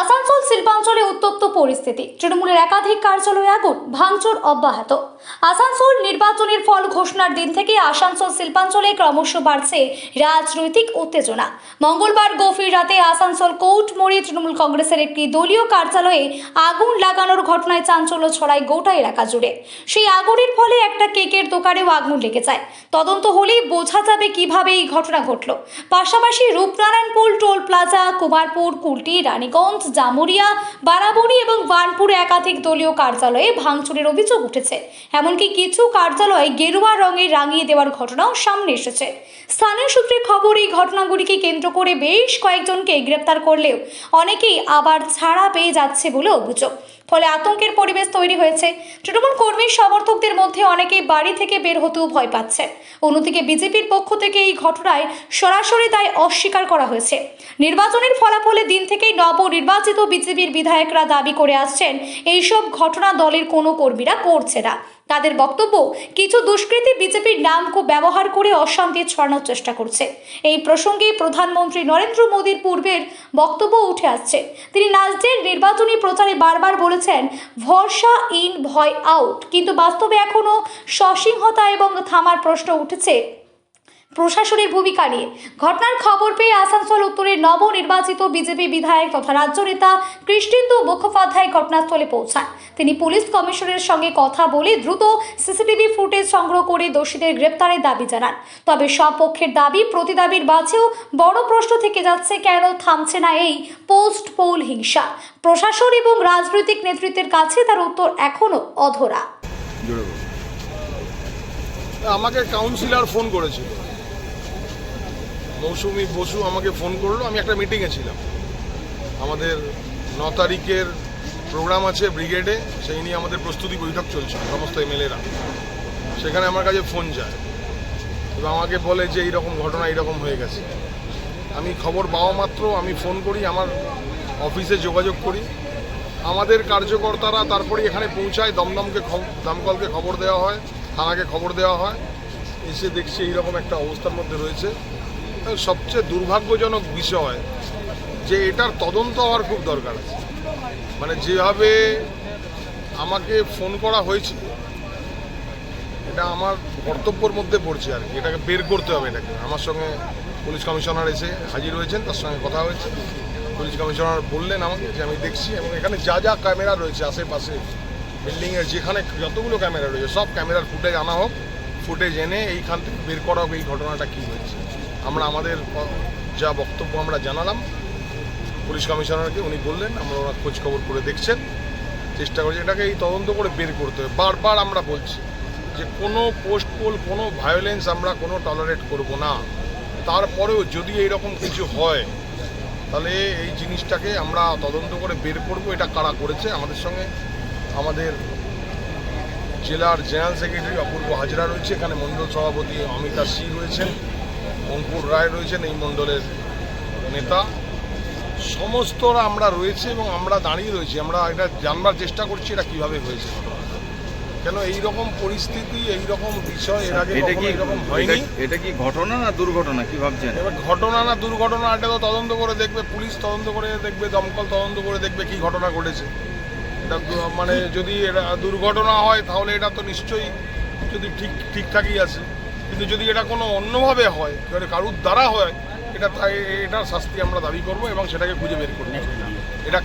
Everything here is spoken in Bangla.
আসানসোল শিল্পাঞ্চলে উত্তপ্ত পরিস্থিতি, তৃণমূলের একাধিক কার্যালয়ে আগুন, ভাঙচুর অব্যাহত। আসানসোল নির্বাচনের ফল ঘোষণার দিন থেকে আসানসোল শিল্পাঞ্চলে ক্রমশ বাড়ছে রাজনৈতিক উত্তেজনা। মঙ্গলবার গভীর রাতে আসানসোল কোর্ট মোড়ে তৃণমূল কংগ্রেসের একটি দলীয় কার্যালয়ে আগুন লাগানোর ঘটনায় চাঞ্চল্য ছড়ায় গোটা এলাকা জুড়ে। সেই আগুনের ফলে একটা কেকের দোকানেও আগুন লেগে যায়। তদন্ত হলেই বোঝা যাবে কিভাবে এই ঘটনা ঘটল। পাশাপাশি রূপনারায়ণপুর টোল প্লাজা, কুমারপুর, কুলটি, রানীগঞ্জ, জামুরিয়া, বারাবণী এবং বার্নপুরে একাধিক দলীয় কার্যালয়ে ভাঙচুরের অভিযোগ উঠেছে। এমনকি কিছু কার্যালয়ে গেরুয়া রঙে রাঙিয়ে দেওয়ার ঘটনাও সামনে এসেছে। স্থানীয় সূত্রে খবর, এই ঘটনাগুলিকে কেন্দ্র করে বেশ কয়েকজনকে গ্রেপ্তার করলেও অনেকেই আবার ছাড়া পেয়ে যাচ্ছে বলে অভিযোগ। ফলে আতঙ্কের পরিবেশ তৈরি হয়েছে। তৃণমূল কর্মী সমর্থকদের মধ্যে অনেকেই বাড়ি থেকে বের হতেও ভয় পাচ্ছে। অন্যদিকে বিজেপির পক্ষ থেকে এই ঘটনায় সরাসরি দায় অস্বীকার করা হয়েছে। নির্বাচনের ফলাফলের দিন থেকেই নবনির্বাচিত বিজেপির বিধায়করা দাবি করে আসছেন এইসব ঘটনা দলের কোনো কর্মীরা করছে না। তাদের বক্তব্য, কিছু দুষ্কৃতী বিজেপির নামকে ব্যবহার করে অশান্তি ছড়ানোর চেষ্টা করছে। এই প্রসঙ্গে প্রধানমন্ত্রী নরেন্দ্র মোদীর পূর্বের বক্তব্য উঠে আসছে। তিনি রাজ্যের নির্বাচনী প্রচারে বারবার বলেছেন ভরসা ইন, ভয় আউট, কিন্তু বাস্তবে এখনও সসিংহতা এবং থামার প্রশ্ন উঠেছে প্রশাসনের ভূমিকা নিয়ে। ঘটনার খবর পেয়ে আসানসোল উত্তরের নবনির্বাচিত বিজেপি বিধায়ক তথা রাজ্য নেতা কৃষ্ণেন্দু মুখোপাধ্যায় ঘটনাস্থলে পৌঁছান। তিনি পুলিশ কমিশনের সঙ্গে কথা বলে দ্রুত সিসিটিভি ফুটেজ সংগ্রহ করে দোষীদের গ্রেপ্তারের দাবি জানান। তবে সব পক্ষের দাবি প্রতিদাবির মাঝেও বড় প্রশ্ন থেকে যাচ্ছে, কেন থামছে না এই পোস্ট পোল হিংসা? প্রশাসন এবং রাজনৈতিক নেতৃত্বের কাছে তার উত্তর এখনো অধরা। আমাকে কাউন্সিলর ফোন করেছিল, মৌসুমী বসু আমাকে ফোন করলো। আমি একটা মিটিংয়ে ছিলাম, আমাদের 9 তারিখের প্রোগ্রাম আছে ব্রিগেডে, সেই নিয়ে আমাদের প্রস্তুতি বৈঠক চলছে সমস্ত এমএলএরা। সেখানে আমার কাছে ফোন যায় এবং আমাকে বলে যে এইরকম ঘটনা এইরকম হয়ে গেছে। আমি খবর পাওয়া মাত্র আমি ফোন করি, আমার অফিসে যোগাযোগ করি। আমাদের কার্যকর্তারা তারপরে এখানে পৌঁছায়, দমকলকে খবর দেওয়া হয়, থানাকে খবর দেওয়া হয়। এসে দেখছি এইরকম একটা অবস্থার মধ্যে রয়েছে। সবচেয়ে দুর্ভাগ্যজনক বিষয় যে এটার তদন্ত হওয়ার খুব দরকার আছে। মানে যেভাবে আমাকে ফোন করা হয়েছে, এটা আমার কর্তব্যের মধ্যে পড়ছে আর কি। এটাকে বের করতে হবে। এটাকে আমার সঙ্গে পুলিশ কমিশনার এসে হাজির হয়েছেন, তার সঙ্গে কথা হয়েছে। পুলিশ কমিশনার বললেন আমাকে যে আমি দেখছি, এবং এখানে যা যা ক্যামেরা রয়েছে আশেপাশে বিল্ডিংয়ের, যেখানে যতগুলো ক্যামেরা রয়েছে সব ক্যামেরার ফুটেজ আনা হোক, ফুটেজ এনে এইখান থেকে বের করা হোক এই ঘটনাটা কী হয়েছে। আমরা আমাদের যা বক্তব্য আমরা জানালাম পুলিশ কমিশনারকে, উনি বললেন আমরা ওরা খোঁজ খবর করে দেখছেন, চেষ্টা করছি এটাকে এই তদন্ত করে বের করতে হবে। বারবার আমরা বলছি যে কোনো পোস্ট পোল, কোনো ভায়োলেন্স আমরা কোনো টলারেট করব না। তারপরেও যদি এইরকম কিছু হয় তাহলে এই জিনিসটাকে আমরা তদন্ত করে বের করব, এটা কারা করেছে। আমাদের সঙ্গে আমাদের জেলার জেনারেল সেক্রেটারি অপূর্ব হাজরা রয়েছে, এখানে মণ্ডল সভাপতি অমিতা সি রয়েছেন, অঙ্কুর রায় রয়েছেন এই মণ্ডলের নেতা, সমস্তরা আমরা রয়েছে এবং আমরা দাঁড়িয়ে রয়েছি। আমরা এটা জানবার চেষ্টা করছি এটা কিভাবে হয়েছে, কেন এইরকম পরিস্থিতি, এইরকম বিষয় এর আগে এরকম হয়নি। এটা কি ঘটনা না দুর্ঘটনা, কি ভাবছেন? এবার ঘটনা না দুর্ঘটনা এটা তো তদন্ত করে দেখবে পুলিশ, তদন্ত করে দেখবে দমকল, তদন্ত করে দেখবে কি ঘটনা ঘটেছে। এটা মানে যদি এটা দুর্ঘটনা হয় তাহলে এটা তো নিশ্চয়ই যদি ঠিকঠাকই আছে, কিন্তু যদি এটা কোনো অন্যভাবে হয়, কারুর দ্বারা হয়, এটার শাস্তি আমরা দাবি করব এবং সেটাকে খুঁজে বের করব। এটা